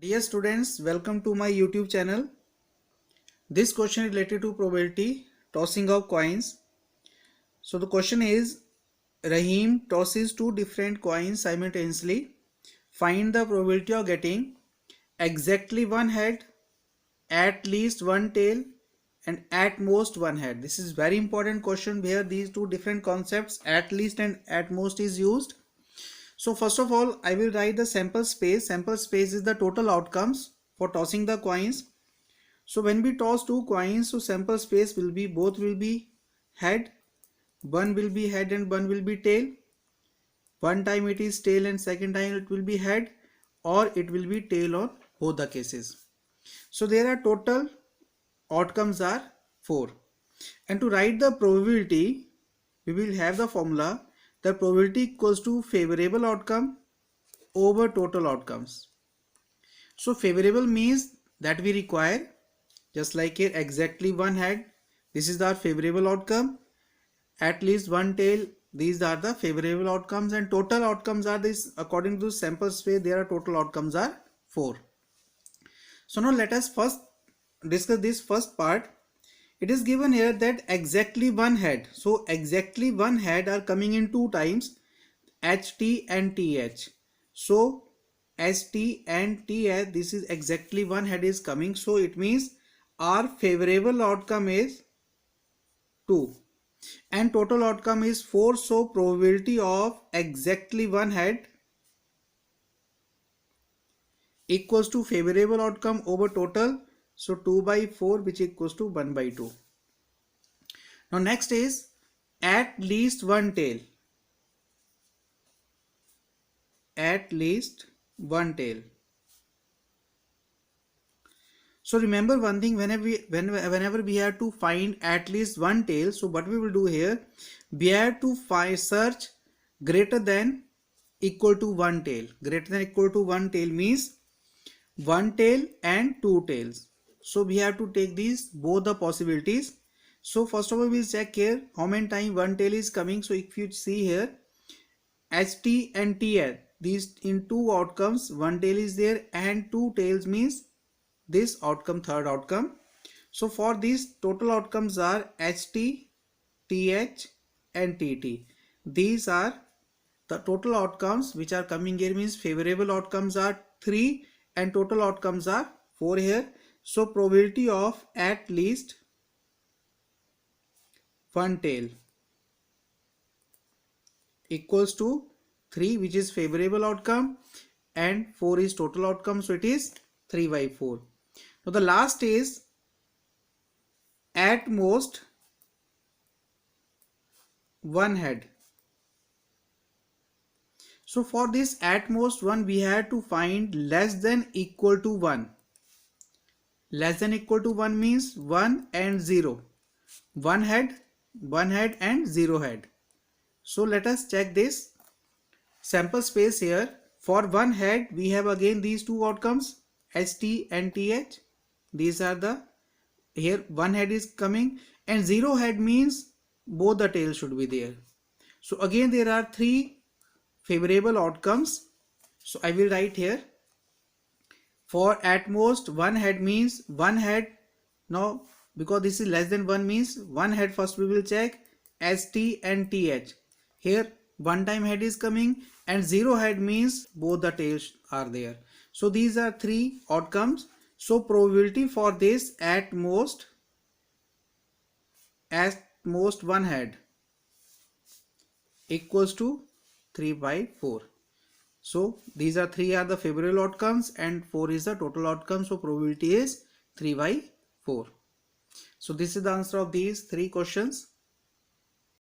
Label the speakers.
Speaker 1: Dear students, welcome to my YouTube channel. This question is related to probability tossing of coins. So the question is, Rahim tosses two different coins simultaneously. Find the probability of getting exactly one head, at least one tail, and at most one head. This is very important question where these two different concepts, at least and at most, is used. So first of all, I will write the sample space. Sample space is the total outcomes for tossing the coins. So when we toss two coins, so sample space will be, both will be head, one will be head and one will be tail. One time it is tail and second time it will be head, or it will be tail on both the cases. So there are total outcomes are 4. And to write the probability, we will have the formula, the probability equals to favorable outcome over total outcomes. So favorable means that we require, just like here, exactly one head, this is our favorable outcome, at least one tail, these are the favorable outcomes, and total outcomes are this. According to sample space, there are total outcomes are 4. So now let us first discuss this first part. It is given here that exactly one head, so exactly one head are coming in two times, HT and TH. So ST and TH, this is exactly one head is coming, so it means our favorable outcome is 2 and total outcome is 4. So probability of exactly one head equals to favorable outcome over total, so 2 by 4, which equals to 1 by 2. Now next is at least one tail. At least one tail. So remember one thing, whenever we have to find at least one tail, so what we will do here, we have to search greater than equal to one tail. Greater than equal to one tail means one tail and two tails. So we have to take these both the possibilities. So first of all, we'll check here how many times one tail is coming. So if you see here, HT and TH, these in two outcomes, one tail is there and two tails means this outcome, third outcome. So for these total outcomes are HT, TH and TT. These are the total outcomes which are coming here, means favorable outcomes are 3 and total outcomes are 4 here. So probability of at least one tail equals to 3, which is favorable outcome, and 4 is total outcome, so it is 3 by 4. Now the last is at most one head. So for this at most one, we have to find less than equal to 1. Less than equal to 1 means 1 and 0. One head and 0 head. So let us check this sample space here. For one head, we have again these two outcomes, HT and TH. These are the, here one head is coming, and 0 head means both the tails should be there. So again there are 3 favorable outcomes. So I will write here, for at most one head means one head. Now because this is less than 1 means one head, first we will check ST and TH. Here one time head is coming and 0 head means both the tails are there. So these are 3 outcomes. So probability for this at most one head equals to 3 by 4. So these are 3 are the favorable outcomes and 4 is the total outcome. So probability is 3 by 4. So this is the answer of these 3 questions.